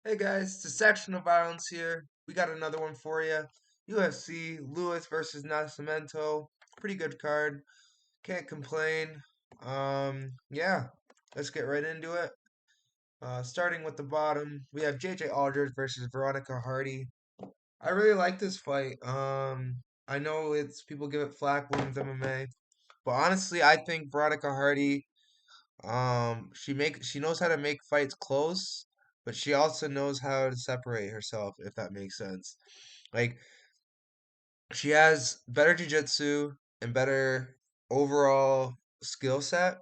Hey guys, Dissection of Violence here. We got another one for you. UFC Lewis versus Nascimento. Pretty good card. Can't complain. Yeah, let's get right into it. Starting with the bottom, we have JJ Aldrich versus Veronica Hardy. I really like this fight. I know it's people give it flack, women's MMA, but honestly, I think Veronica Hardy she knows how to make fights close, but she also knows how to separate herself, if that makes sense. Like she has better jiu-jitsu and better overall skill set.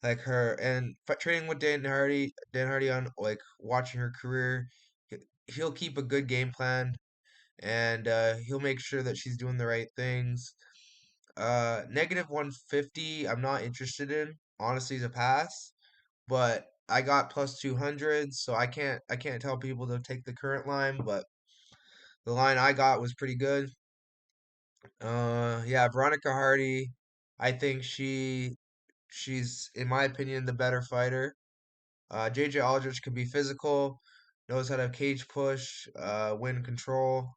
Like her and training with Dan Hardy on like watching her career, he'll keep a good game plan and he'll make sure that she's doing the right things. Negative 150, I'm not interested in. Honestly, is a pass. But I got plus 200, so I can't tell people to take the current line, but the line I got was pretty good. Yeah, Veronica Hardy, I think she's in my opinion the better fighter. JJ Aldrich can be physical, knows how to cage push, win control,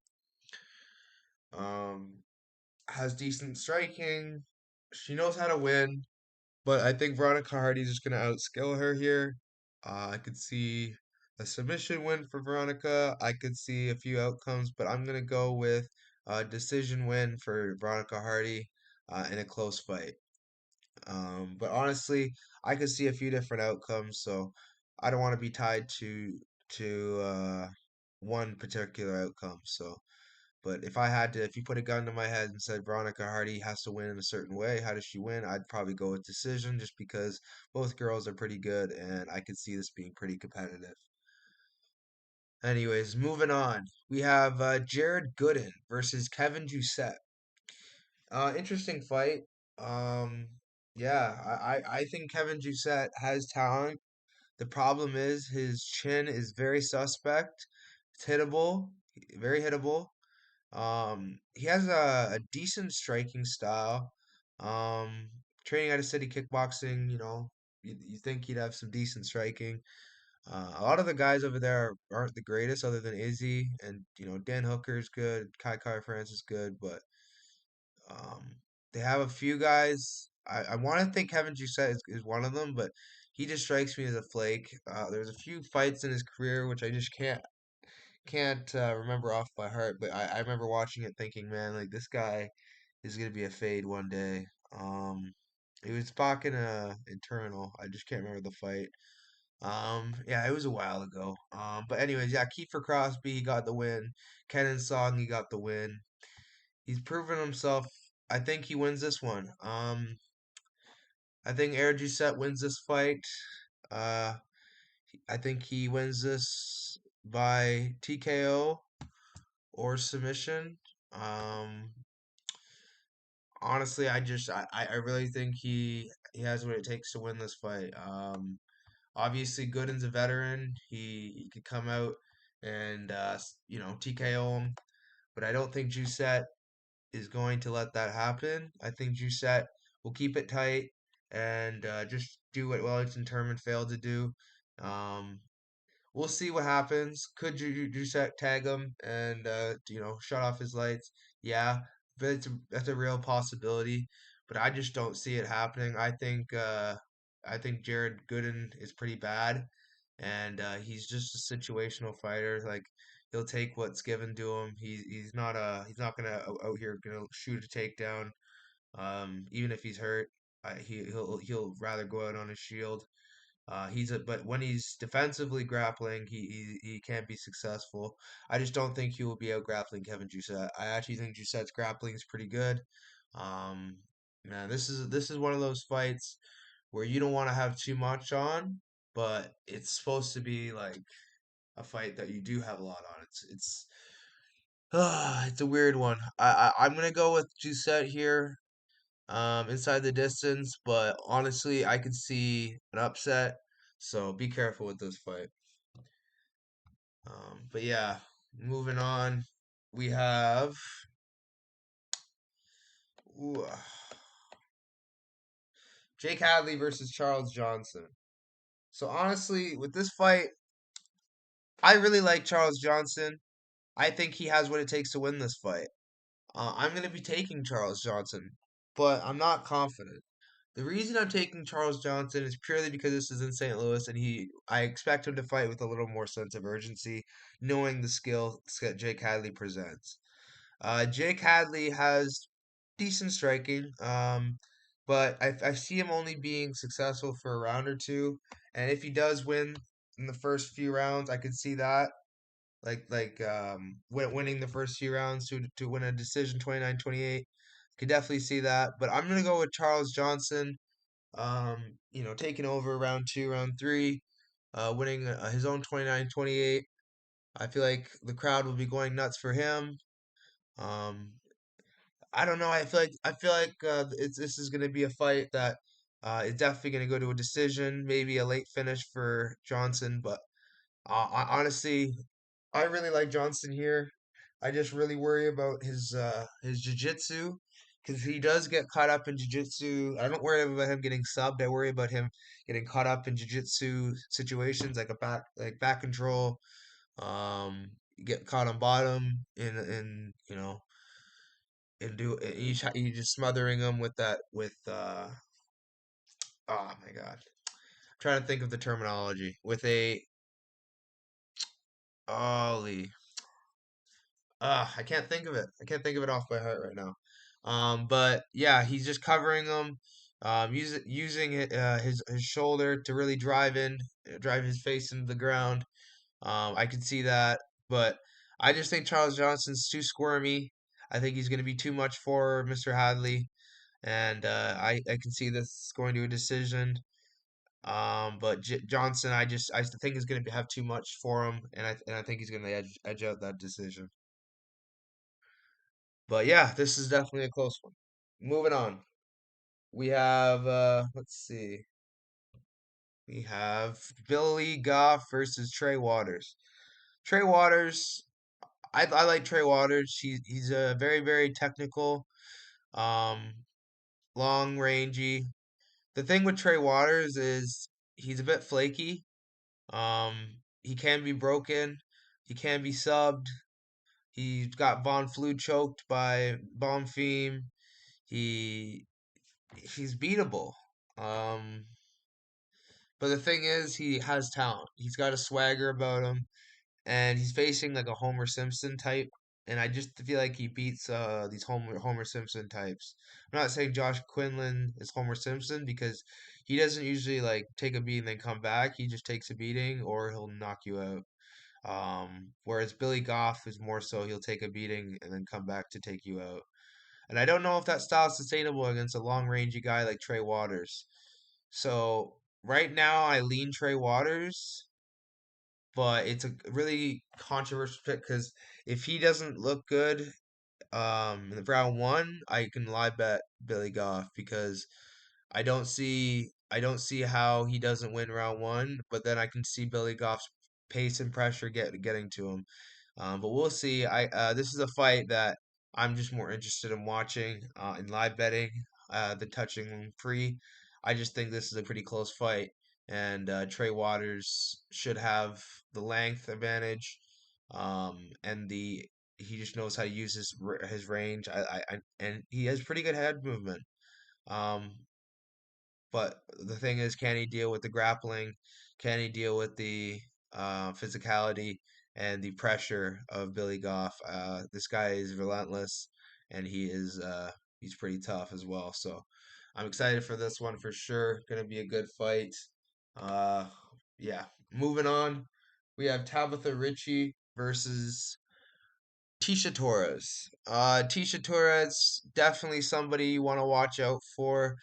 um, has decent striking. She knows how to win. But I think Veronica Hardy's just gonna outskill her here. I could see a submission win for Veronica. I could see a few outcomes, but I'm gonna go with a decision win for Veronica Hardy in a close fight. But honestly, I could see a few different outcomes, so I don't want to be tied to one particular outcome. So but if you put a gun to my head and said Veronica Hardy has to win in a certain way, how does she win? I'd probably go with decision just because both girls are pretty good and I could see this being pretty competitive. Anyways, moving on. We have Jared Gooden versus Kevin Jousset. Interesting fight. Um, yeah, I think Kevin Jousset has talent. The problem is his chin is very suspect. It's hittable, very hittable. He has a decent striking style. Um, Training out of city kickboxing, you think he'd have some decent striking. A lot of the guys over there aren't the greatest, other than Izzy, and Dan Hooker's good, Kai France is good, but um, they have a few guys. I want to think Kevin Jousset is one of them, but he just strikes me as a flake. There's a few fights in his career which I just can't remember off by heart, but I remember watching it thinking, man, like this guy is gonna be a fade one day. He was back in a internal. I just can't remember the fight. Yeah, it was a while ago. But anyways, yeah, Kiefer Crosby, he got the win. Kenan Song, he got the win. He's proven himself. I think he wins this one. I think Eric Doucette wins this fight. Uh, I think he wins this by TKO or submission. Um, Honestly, I really think he has what it takes to win this fight. Obviously, Gooden's a veteran. He could come out and TKO him, but I don't think Jousset is going to let that happen. I think Jousset will keep it tight and just do what Wellington Turman failed to do. Um, we'll see what happens. Could Jousset tag him and shut off his lights? Yeah, but that's a real possibility. But I just don't see it happening. I think Jared Gooden is pretty bad, and he's just a situational fighter. Like he'll take what's given to him. He's not gonna out here gonna shoot a takedown. Even if he's hurt, he'll rather go out on his shield. But when he's defensively grappling, he can't be successful. I just don't think he will be out grappling Kevin Jousset. I actually think Jousset's grappling is pretty good. Um, Man, this is one of those fights where you don't want to have too much on, but it's supposed to be like a fight that you do have a lot on. It's a weird one. I'm gonna go with Jousset here, inside the distance, but honestly, I could see an upset. So be careful with this fight. But yeah, moving on, we have ooh, Jake Hadley versus Charles Johnson. So honestly, with this fight, I really like Charles Johnson. I think he has what it takes to win this fight. I'm going to be taking Charles Johnson, but I'm not confident. The reason I'm taking Charles Johnson is purely because this is in St. Louis, and I expect him to fight with a little more sense of urgency, knowing the skill that Jake Hadley presents. Jake Hadley has decent striking, but I see him only being successful for a round or two, and if he does win in the first few rounds, I could see that winning the first few rounds to win a decision 29-28. Could definitely see that, but I'm gonna go with Charles Johnson. Taking over round two, round three, winning his own 29-28. I feel like the crowd will be going nuts for him. Um, I don't know. I feel like this is gonna be a fight that is definitely gonna go to a decision, maybe a late finish for Johnson, but honestly, I really like Johnson here. I just really worry about his jiu-jitsu because he does get caught up in jiu-jitsu. I don't worry about him getting subbed. I worry about him getting caught up in jiu-jitsu situations like back control. Get caught on bottom in and you just smothering him with that with oh my God. I'm trying to think of the terminology with a ollie. I can't think of it. I can't think of it off by heart right now. But yeah, he's just covering them, using his shoulder to really drive his face into the ground. I can see that, but I just think Charles Johnson's too squirmy. I think he's going to be too much for Mr. Hadley, and I can see this going to a decision. But Johnson, I just think is going to have too much for him, and I think he's going to edge out that decision. But yeah, this is definitely a close one. Moving on. We have let's see. We have Billy Goff versus Trey Waters. Trey Waters, I like Trey Waters. He's a very technical, um, long rangey. The thing with Trey Waters is he's a bit flaky. He can be broken. He can be subbed. He got Von Flue choked by Bonfim. He he's beatable. Um, but the thing is, he has talent. He's got a swagger about him, and he's facing like a Homer Simpson type. And I just feel like he beats these Homer Simpson types. I'm not saying Josh Quinlan is Homer Simpson because he doesn't usually like take a beating and then come back. He just takes a beating or he'll knock you out. Whereas Billy Goff is more so he'll take a beating and then come back to take you out. And I don't know if that style is sustainable against a long rangey guy like Trey Waters. So right now I lean Trey Waters, but it's a really controversial pick because if he doesn't look good in the round one, I can live bet Billy Goff because I don't see how he doesn't win round one, but then I can see Billy Goff's pace and pressure getting to him. But we'll see. I This is a fight that I'm just more interested in watching in live betting than touching free. I just think this is a pretty close fight, and Trey Waters should have the length advantage, and the he just knows how to use his range. And he has pretty good head movement. Um, but the thing is, can he deal with the grappling? Can he deal with the physicality and the pressure of Billy Goff? This guy is relentless, and he's pretty tough as well. So I'm excited for this one for sure. Gonna be a good fight. Uh, yeah. Moving on, we have Tabitha Ricci versus Tisha Torres. Tisha Torres, definitely somebody you want to watch out for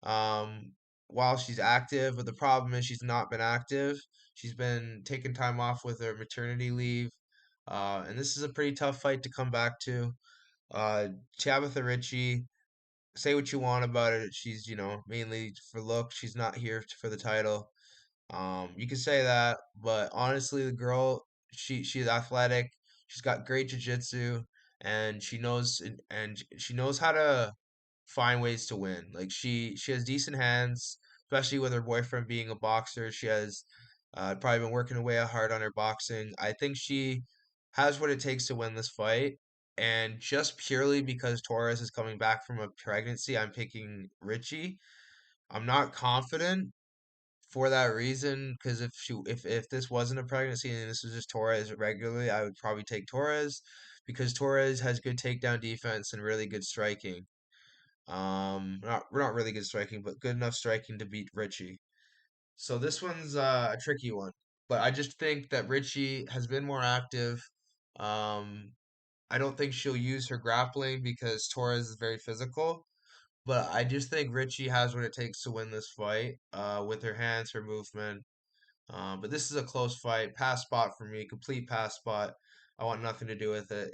um, while she's active. But the problem is she's not been active. She's been taking time off with her maternity leave. And this is a pretty tough fight to come back to. Uh, Tabitha Ricci, say what you want about it. She's, mainly for look. She's not here for the title. You can say that, but honestly, the girl, she's athletic. She's got great jiu-jitsu, and she knows how to find ways to win. Like she has decent hands, especially with her boyfriend being a boxer. She has Probably been working away hard on her boxing. I think she has what it takes to win this fight. And just purely because Torres is coming back from a pregnancy, I'm picking Ricci. I'm not confident for that reason because if this wasn't a pregnancy and this was just Torres regularly, I would probably take Torres because Torres has good takedown defense and really good striking. Not really good striking, but good enough striking to beat Ricci. So this one's a tricky one, but I just think that Ricci has been more active. Um, I don't think she'll use her grappling because Torres is very physical, but I just think Ricci has what it takes to win this fight. With her hands, her movement. But this is a close fight. Pass spot for me. Complete pass spot. I want nothing to do with it.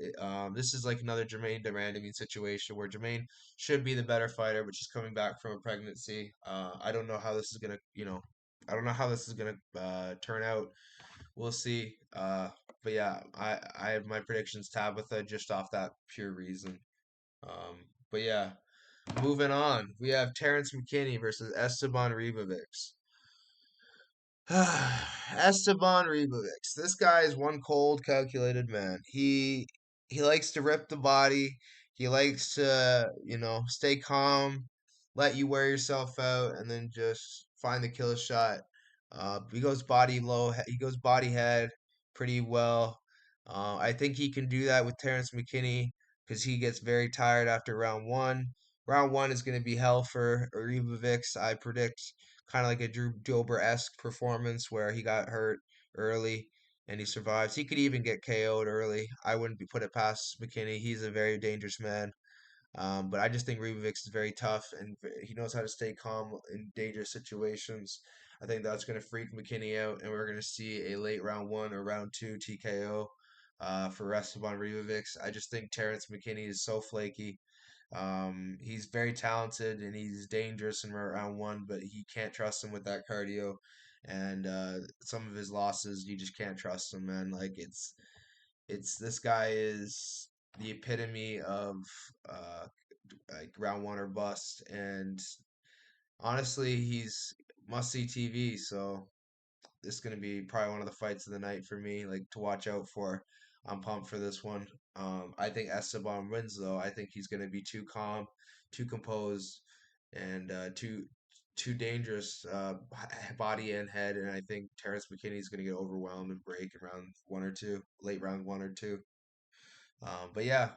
This is like another Jermaine Durandamine situation where Jermaine should be the better fighter, but she's coming back from a pregnancy. I don't know how this is gonna, I don't know how this is gonna turn out. We'll see. But yeah, I have my predictions Tabitha just off that pure reason. But yeah, moving on. We have Terrence McKinney versus Esteban Ribovics. Esteban Ribovics. This guy is one cold, calculated man. He likes to rip the body. He likes to, stay calm, let you wear yourself out, and then just find the kill shot. He goes body low. He goes body head pretty well. I think he can do that with Terrence McKinney because he gets very tired after round one. Round one is going to be hell for Ribovics. I predict kind of like a Drew Dober-esque performance where he got hurt early and he survives. He could even get KO'd early. I wouldn't be put it past McKinney. He's a very dangerous man. But I just think Ribovics is very tough and he knows how to stay calm in dangerous situations. I think that's going to freak McKinney out, and we're going to see a late round one or round two TKO for Esteban Ribovics. I just think Terrence McKinney is so flaky. He's very talented and he's dangerous in round one, but he can't trust him with that cardio. And some of his losses, you just can't trust him, man. Like it's this guy is the epitome of uh, like round one or bust. And honestly, he's must see TV. So this is going to be probably one of the fights of the night for me, like to watch out for. I'm pumped for this one. I think Esteban wins though. I think he's going to be too calm, too composed, and too dangerous body and head. And I think Terrence McKinney is going to get overwhelmed and break in round one or two, late round one or two. But yeah,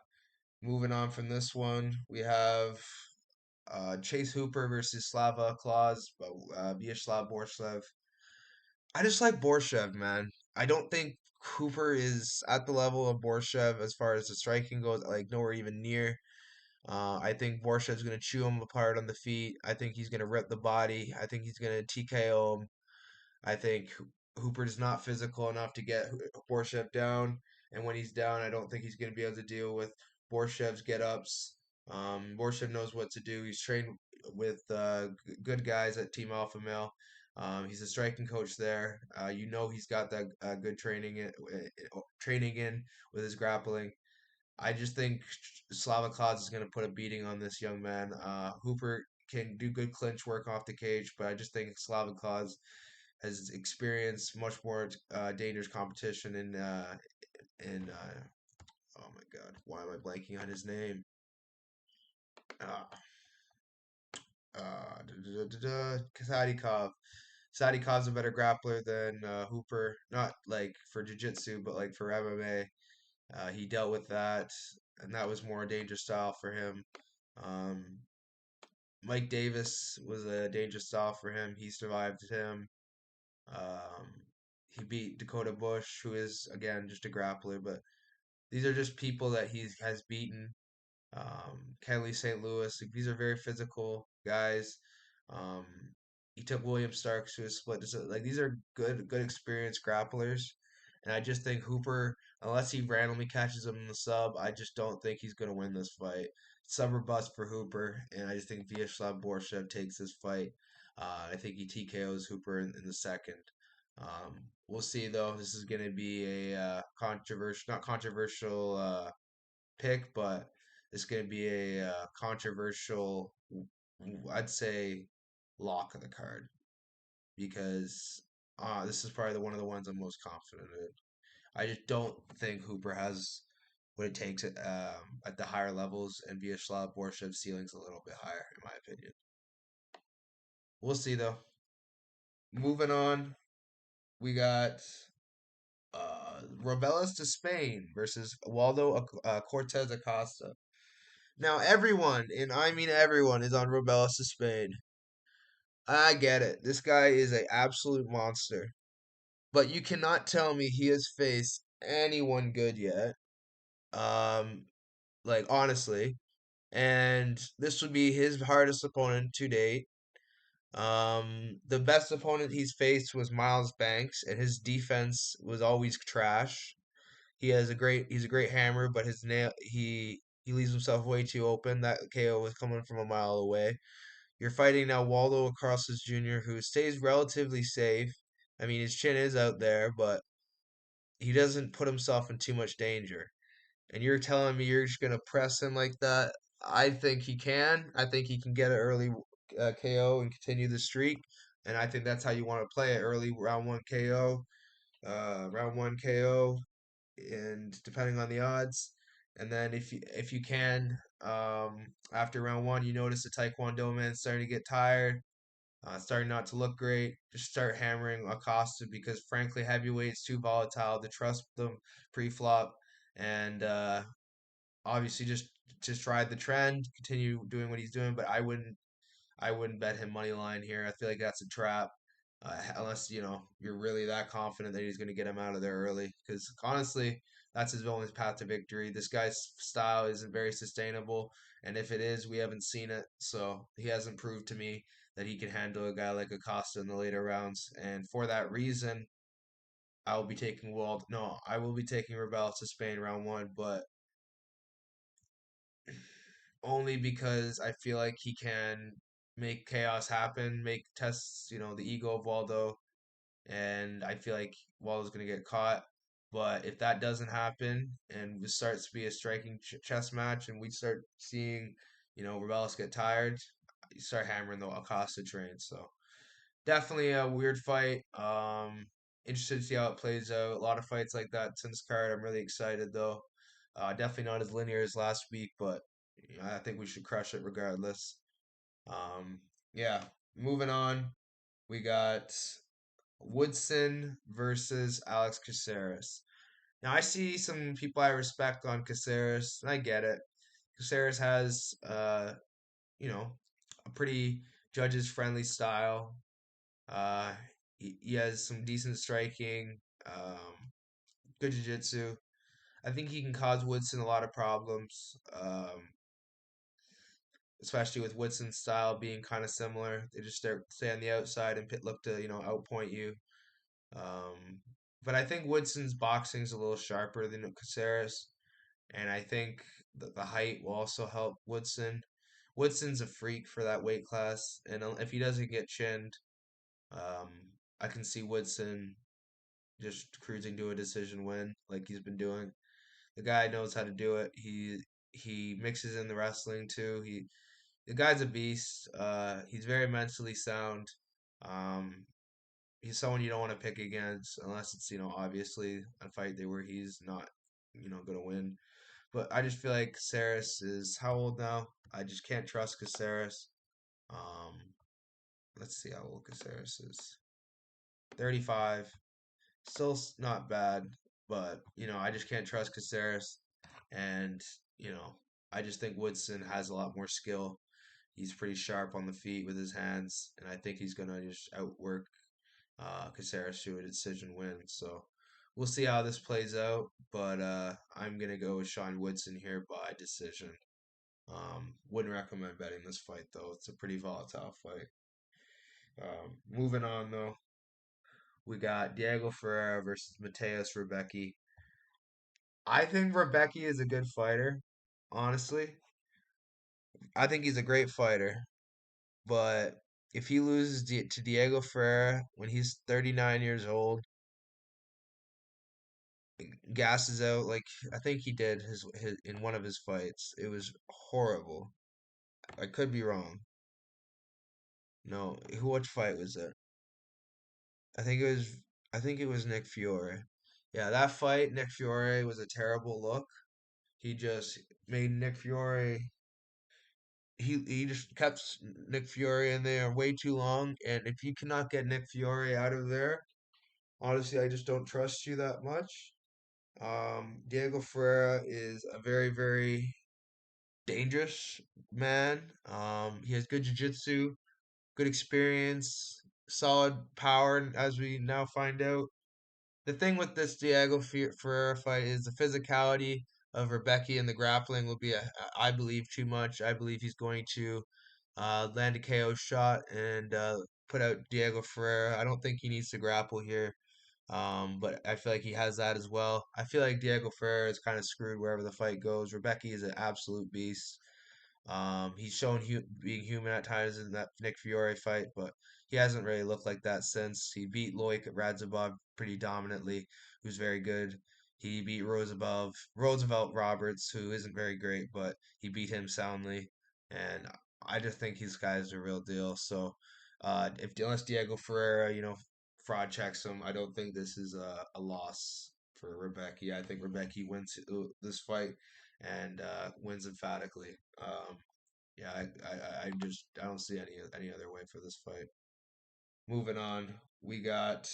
moving on from this one, we have Chase Hooper versus Slava Claus, Vyacheslav Borshchev. I just like Borshchev, man. I don't think Hooper is at the level of Borshchev as far as the striking goes, like nowhere even near. I think Borshchev's gonna chew him apart on the feet. I think he's gonna rip the body. I think he's gonna TKO him. I think Hooper's not physical enough to get Borshchev down, and when he's down, I don't think he's gonna be able to deal with Borshchev's get ups. Borshchev knows what to do. He's trained with good guys at Team Alpha Male. He's a striking coach there. He's got that good training in with his grappling. I just think Slava Klotz is going to put a beating on this young man. Hooper can do good clinch work off the cage, but I just think Slava Klotz has experienced much more dangerous competition in oh my God, why am I blanking on his name? Uh, Sadikov. Sadikov's a better grappler than Hooper. Not like for jiu-jitsu, but like for MMA. He dealt with that, and that was more a dangerous style for him. Um, Mike Davis was a dangerous style for him. He survived him. Um, he beat Dakota Bush, who is again just a grappler, but these are just people that he has beaten. Kelly St. Louis. Like, these are very physical guys. Um, he took William Starks to a split. Like these are good experienced grapplers, and I just think Hooper, unless he randomly catches him in the sub, I just don't think he's gonna win this fight. Sub or bust for Hooper, and I just think Vyacheslav Borshchev takes this fight. I think he TKOs Hooper in the second. We'll see though. This is gonna be a controversial, not controversial pick, but it's going to be a controversial, I'd say, lock of the card because This is probably one of the ones I'm most confident in. I just don't think Hooper has what it takes at the higher levels, and Vyacheslav Borshchev's ceiling's a little bit higher, in my opinion. We'll see though. Moving on, we got Robelas Despeigne versus Waldo Cortez Acosta. Now everyone, and I mean everyone, is on Robelas Despeigne. I get it. This guy is an absolute monster. But you cannot tell me he has faced anyone good yet. Um, like honestly. And this would be his hardest opponent to date. The best opponent he's faced was Miles Banks, and his defense was always trash. He's a great hammer, but his nail he leaves himself way too open. That KO was coming from a mile away. You're fighting now Waldo Acrostas Jr., who stays relatively safe. I mean, his chin is out there, but he doesn't put himself in too much danger. And you're telling me you're just gonna press him like that? I think he can. I think he can get an early KO and continue the streak. And I think that's how you want to play it: early round one KO, round one KO, and depending on the odds. And then if you can, after round one, you notice the Taekwondo man starting to get tired, starting not to look great. Just start hammering Acosta because frankly, heavyweight's too volatile to trust them pre-flop, and obviously just ride the trend, continue doing what he's doing. But I wouldn't bet him money line here. I feel like that's a trap. Unless you're really that confident that he's going to get him out of there early, because honestly, that's his only path to victory. This guy's style isn't very sustainable, and if it is, we haven't seen it. So he hasn't proved to me that he can handle a guy like Acosta in the later rounds, and for that reason, I will be taking Wald. No, I will be taking Rebel to Spain round one, but only because I feel like he can make chaos happen, make tests, the ego of Waldo, and I feel like Waldo's going to get caught. But if that doesn't happen and it starts to be a striking chess match and we start seeing, Rebellis get tired, you start hammering the Acosta train. So definitely a weird fight. Interested to see how it plays out. A lot of fights like that since card. I'm really excited though. Definitely not as linear as last week, but I think we should crush it regardless. Um, yeah, moving on. We got Woodson versus Alex Caceres. Now I see some people I respect on Caceres, and I get it. Caceres has you know, a pretty judges friendly style. Uh, he has some decent striking, good jiu-jitsu. I think he can cause Woodson a lot of problems, especially with Woodson's style being kind of similar. They just stay on the outside and look to outpoint you. Um, but I think Woodson's boxing is a little sharper than Caceres, and I think that the height will also help Woodson. Woodson's a freak for that weight class, and if he doesn't get chinned, I can see Woodson just cruising to a decision win like he's been doing. The guy knows how to do it. He mixes in the wrestling too. The guy's a beast. He's very mentally sound. Um, he's someone you don't want to pick against unless it's obviously a fight where he's not gonna win. But I just feel like Caceres is how old now? I just can't trust Caceres. Um, let's see how old Caceres is. 35. Still not bad, but I just can't trust Caceres, and you know I just think Woodson has a lot more skill. He's pretty sharp on the feet with his hands, and I think he's gonna just outwork Caceres to a decision win. So we'll see how this plays out, but I'm gonna go with Sean Woodson here by decision. Wouldn't recommend betting this fight though. It's a pretty volatile fight. Moving on though, we got Diego Ferreira versus Mateus Rebecki. I think Rebecki is a good fighter, honestly. I think he's a great fighter, but if he loses to Diego Ferreira when he's 39 years old, gasses out like I think he did his in one of his fights. It was horrible. I could be wrong. No, which fight was it? I think it was I think it was Nick Fiore. Yeah, that fight, Nick Fiore was a terrible look. He just made Nick Fiore he just kept Nick Fiore in there way too long, and if you cannot get Nick Fiore out of there, honestly, I just don't trust you that much. Diego Ferreira is a very, very dangerous man. He has good jiu-jitsu, good experience, solid power, as we now find out. The thing with this Ferreira fight is the physicality of Rebecki and the grappling will be, I believe, too much. I believe he's going to land a KO shot and put out Diego Ferreira. I don't think he needs to grapple here, but I feel like he has that as well. I feel like Diego Ferreira is kind of screwed wherever the fight goes. Rebecki is an absolute beast. He's shown being human at times in that Nick Fiore fight, but he hasn't really looked like that since. He beat Loic Radzhabov pretty dominantly, who's very good. He beat Roosevelt Roberts, who isn't very great, but he beat him soundly. And I just think these guys are real deal. So, if unless Diego Ferreira, fraud checks him, I don't think this is a loss for Rebecki. I think Rebecki wins this fight and wins emphatically. Yeah, I don't see any other way for this fight. Moving on, we got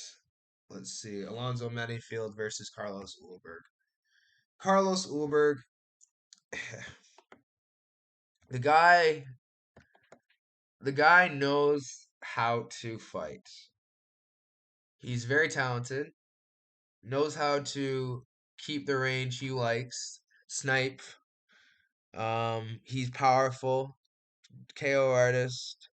let's see, Alonzo Menifield versus Carlos Ulberg. Carlos Ulberg, the guy, the guy knows how to fight. He's very talented, knows how to keep the range he likes, snipe. He's powerful, KO artist.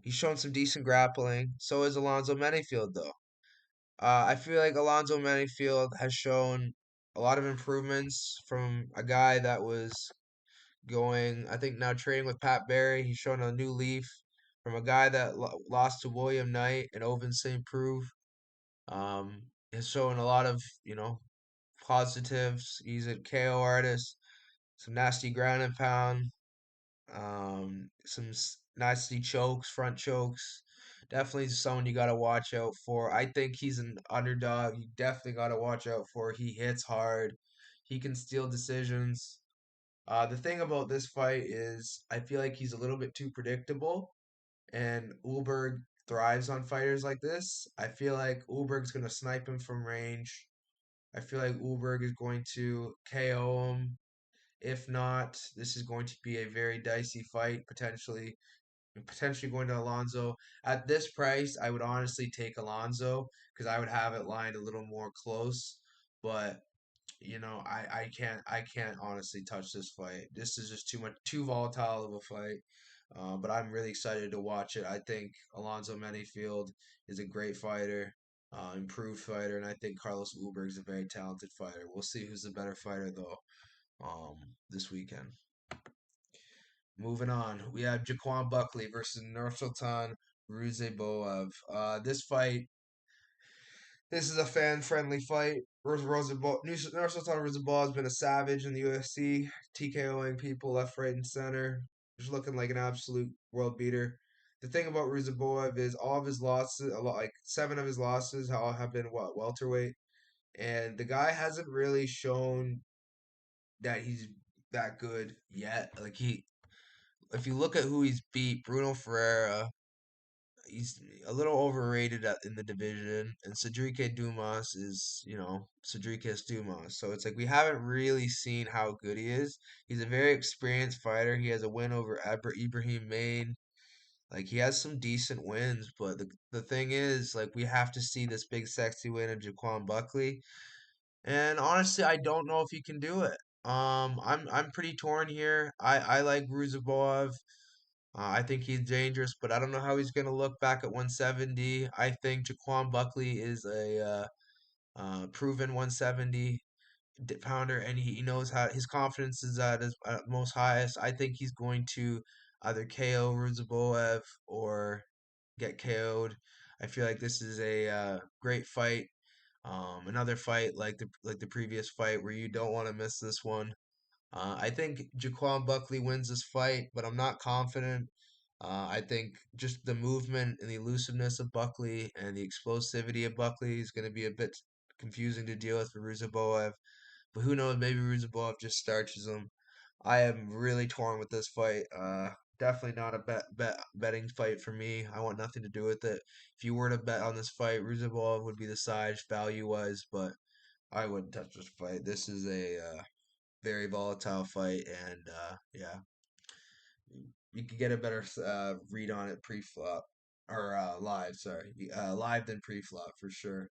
He's shown some decent grappling. So is Alonzo Menifield, though. I feel like Alonzo Menifield has shown a lot of improvements from a guy that was I think now training with Pat Barry. He's shown a new leaf from a guy that lost to William Knight and Oven St. Preuve. Has shown a lot of, positives. He's a KO artist, some nasty ground and pound. Some nasty chokes, front chokes. Definitely someone you got to watch out for. I think he's an underdog. You definitely got to watch out for. He hits hard. He can steal decisions. The thing about this fight is I feel like he's a little bit too predictable, and Ulberg thrives on fighters like this. I feel like Ulberg's going to snipe him from range. I feel like Ulberg is going to KO him. If not, this is going to be a very dicey fight, potentially going to Alonzo. At this price, I would honestly take Alonzo because I would have it lined a little more close. But I can't honestly touch this fight. This is just too volatile of a fight. But I'm really excited to watch it. I think Alonzo Menifield is a great fighter, improved fighter, and I think Carlos Ulberg is a very talented fighter. We'll see who's the better fighter though this weekend. Moving on, we have Jaquan Buckley versus Nursultan Ruziboev. This is a fan-friendly fight. Nursultan Ruziboev has been a savage in the UFC, TKOing people left, right, and center. Just looking like an absolute world beater. The thing about Ruziboev is all of his losses, like 7 of his losses, all have been welterweight, and the guy hasn't really shown that he's that good yet. If you look at who he's beat, Bruno Ferreira, he's a little overrated in the division, and Cedric Dumas is, Cedric Dumas. So it's like we haven't really seen how good he is. He's a very experienced fighter. He has a win over Ibrahim Main. Like he has some decent wins, but the thing is, like we have to see this big sexy win of Jaquan Buckley. And honestly, I don't know if he can do it. I'm pretty torn here. I like Ruziboev. I think he's dangerous, but I don't know how he's going to look back at 170. I think Jaquan Buckley is a proven 170 pounder, and he knows how his confidence is at his most highest. I think he's going to either KO Ruziboev or get KO'd. I feel like this is a great fight. Another fight like the previous fight where you don't want to miss this one. I think Jaquan Buckley wins this fight, but I'm not confident. I think just the movement and the elusiveness of Buckley and the explosivity of Buckley is going to be a bit confusing to deal with for Ruziboev. But who knows? Maybe Ruziboev just starches him. I am really torn with this fight. Definitely not a betting fight for me. I want nothing to do with it. If you were to bet on this fight, Ruziboev would be the side value wise, but I wouldn't touch this fight. This is a very volatile fight, and yeah, you could get a better read on it pre-flop or live. Sorry, live than pre-flop for sure.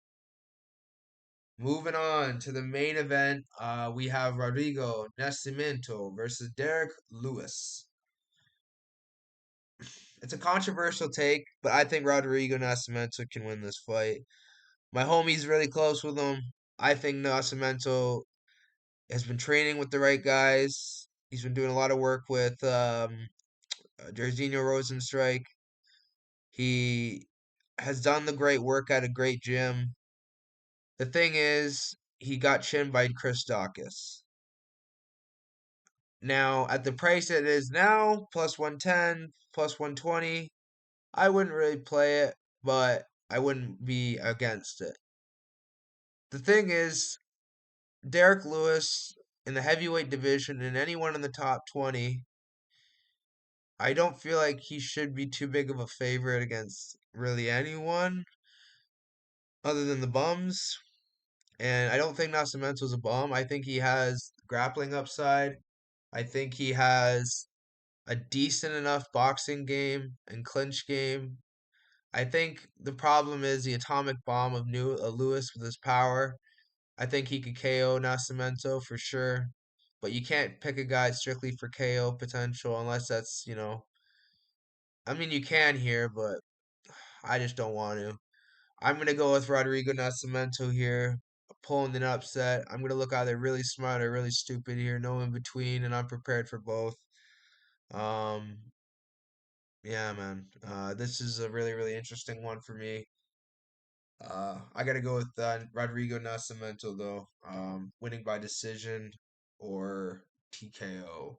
Moving on to the main event, we have Rodrigo Nascimento versus Derek Lewis. It's a controversial take, but I think Rodrigo Nascimento can win this fight. My homie's really close with him. I think Nascimento has been training with the right guys. He's been doing a lot of work with Jairzinho Rosenstrike. He has done the great work at a great gym. The thing is, he got chinned by Chris Dawkins. Now, at the price it is now, plus 110, plus 120, I wouldn't really play it, but I wouldn't be against it. The thing is, Derek Lewis in the heavyweight division and anyone in the top 20, I don't feel like he should be too big of a favorite against really anyone other than the bums. And I don't think Nascimento's a bum. I think he has grappling upside. I think he has a decent enough boxing game and clinch game. I think the problem is the atomic bomb of Lewis with his power. I think he could KO Nascimento for sure. But you can't pick a guy strictly for KO potential unless that's. I mean, you can here, but I just don't want to. I'm going to go with Rodrigo Nascimento here, pulling an upset. I'm going to look either really smart or really stupid here, no in between, and I'm prepared for both. Um, yeah, man. This is a really, really interesting one for me. I got to go with Rodrigo Nascimento, though. Winning by decision or TKO.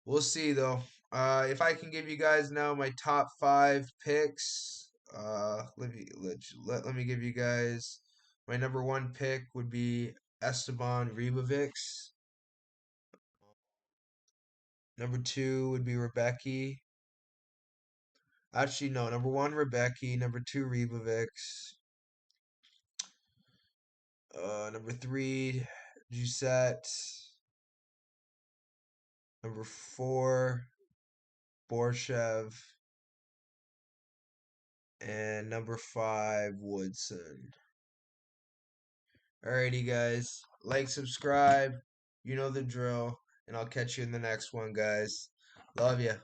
We'll see, though. If I can give you guys now my top five picks, let me give you guys my number one pick would be Esteban Ribovics. Number two would be Rebecki. Actually, no. Number one, Rebecki. Number two, Ribovics. Number three, Jousset. Number four, Borshchev. And number five, Woodson. Alrighty, guys. Like, subscribe. You know the drill. And I'll catch you in the next one, guys. Love ya.